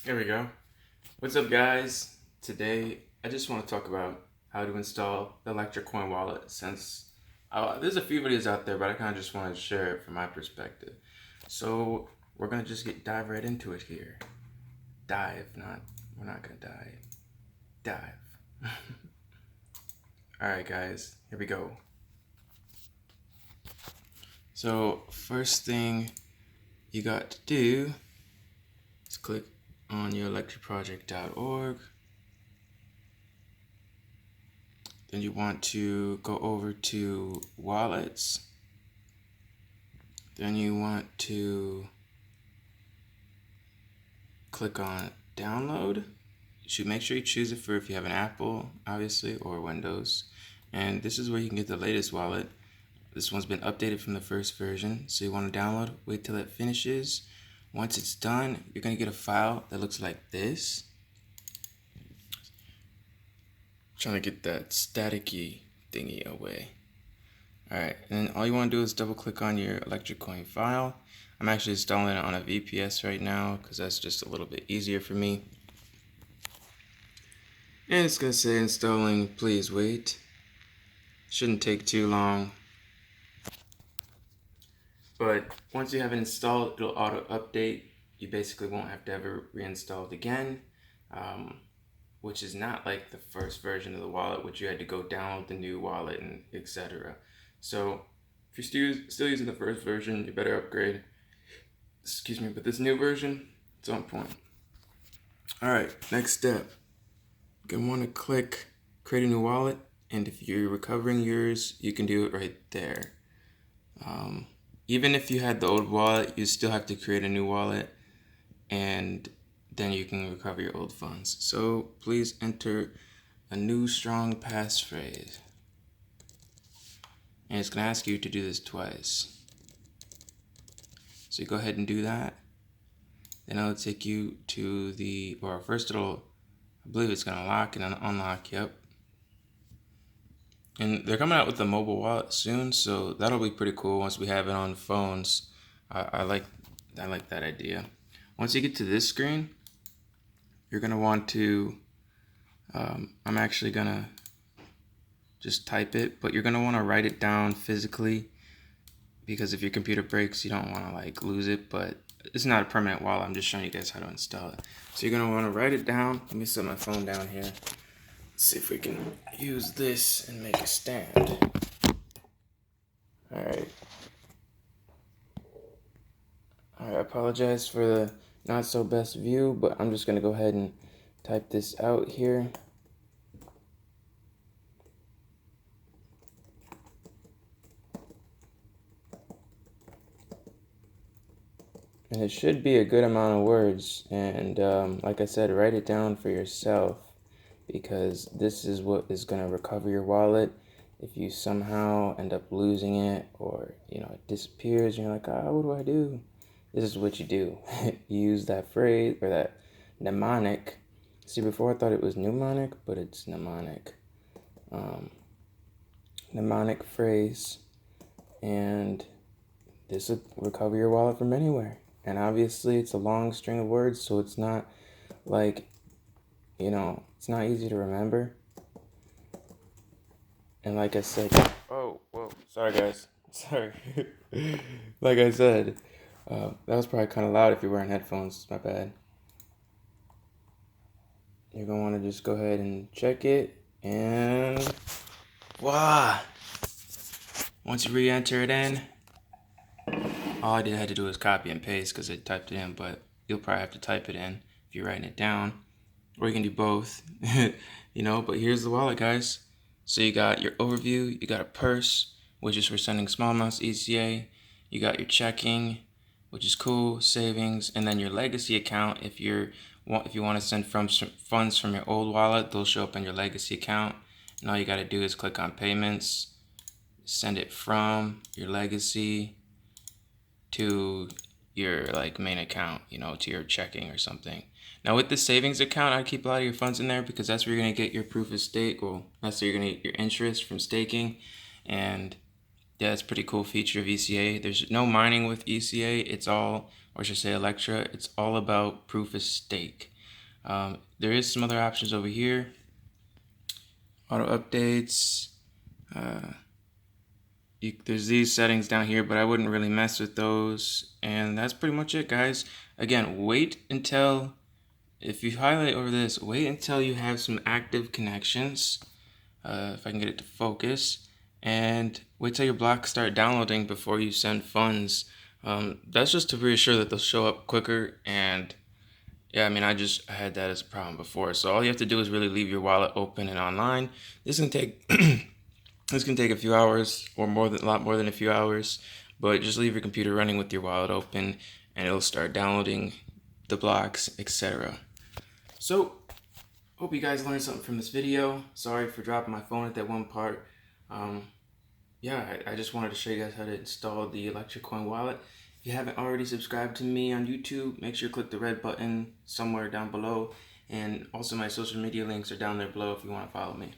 Here we go. What's up, guys? Today, I just want to talk about how to install the Electra coin wallet since there's a few videos out there, but I kind of just want to share it from my perspective. So, we're going to just dive right into it here. We're not going to dive. Alright, guys, here we go. So, first thing you got to do is click on your electraproject.org. Then you want to go over to wallets. Then you want to click on download. You should make sure you choose it for if you have an Apple, obviously, or Windows. And this is where you can get the latest wallet. This one's been updated from the first version. So you want to download, wait till it finishes. Once it's done, you're going to get a file that looks like this. Trying to get that staticky thingy away. Alright, and then all you want to do is double click on your Electra coin file. I'm actually installing it on a VPS right now because that's just a little bit easier for me. And it's going to say installing, please wait. Shouldn't take too long. But once you have it installed, it'll auto update. You basically won't have to ever reinstall it again. Which is not like the first version of the wallet, which you had to go download the new wallet and etc. So if you're still using the first version, you better upgrade. Excuse me, but this new version, it's on point. All right, next step. You're gonna want to click create a new wallet, and if you're recovering yours, you can do it right there. Even if you had the old wallet, you still have to create a new wallet, and then you can recover your old funds. So please enter a new strong passphrase. And it's going to ask you to do this twice. So you go ahead and do that. Then it'll take you to first I believe it's going to lock and unlock, yep. And they're coming out with a mobile wallet soon, so that'll be pretty cool once we have it on phones. I like that idea. Once you get to this screen, you're going to want to, I'm actually going to just type it, but you're going to want to write it down physically because if your computer breaks, you don't want to like lose it, but it's not a permanent wallet. I'm just showing you guys how to install it. So you're going to want to write it down. Let me set my phone down here. Let's see if we can use this and make a stand. All right, I apologize for the not so best view, but I'm just going to go ahead and type this out here. And it should be a good amount of words. And like I said, write it down for yourself because this is what is going to recover your wallet. If you somehow end up losing it or, it disappears and you're like, what do I do? This is what you do. You use that phrase or that mnemonic. See, before I thought it was mnemonic, but it's mnemonic. Mnemonic phrase, and this will recover your wallet from anywhere. And obviously, it's a long string of words, so it's not like, it's not easy to remember. And like I said, oh, whoa, sorry guys, sorry. Like I said, that was probably kind of loud if you're wearing headphones, my bad. You're going to want to just go ahead and check it, and voila! Once you re-enter it in, all I had to do was copy and paste because I typed it in, but you'll probably have to type it in if you're writing it down, or you can do both, but here's the wallet, guys. So you got your overview, you got a purse, which is for sending small amounts ECA, you got your checking, which is cool, savings, and then your legacy account. If you want to send funds from your old wallet, they'll show up in your legacy account. And all you got to do is click on payments, send it from your legacy to your main account, to your checking or something. Now with the savings account, I'd keep a lot of your funds in there because that's where you're going to get your proof of stake. Well, that's where you're going to get your interest from staking. And yeah, it's a pretty cool feature of ECA. There's no mining with ECA. It's all, or I should say Electra, it's all about proof of stake. There is some other options over here. Auto updates. There's these settings down here, but I wouldn't really mess with those. And that's pretty much it, guys. Again, wait until, if you highlight over this, wait until you have some active connections. If I can get it to focus. And wait till your blocks start downloading before you send funds. That's just to reassure that they'll show up quicker. And yeah, I mean, I had that as a problem before. So all you have to do is really leave your wallet open and online. This can take this can take a few hours, or a lot more than a few hours. But just leave your computer running with your wallet open, and it'll start downloading the blocks, etc. So hope you guys learned something from this video. Sorry for dropping my phone at that one part. Yeah, I just wanted to show you guys how to install the Electra coin wallet. If you haven't already subscribed to me on YouTube, make sure you click the red button somewhere down below. And also my social media links are down there below if you want to follow me.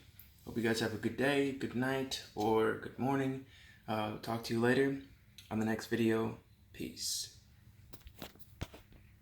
Hope you guys have a good day, good night, or good morning. Talk to you later on the next video. Peace.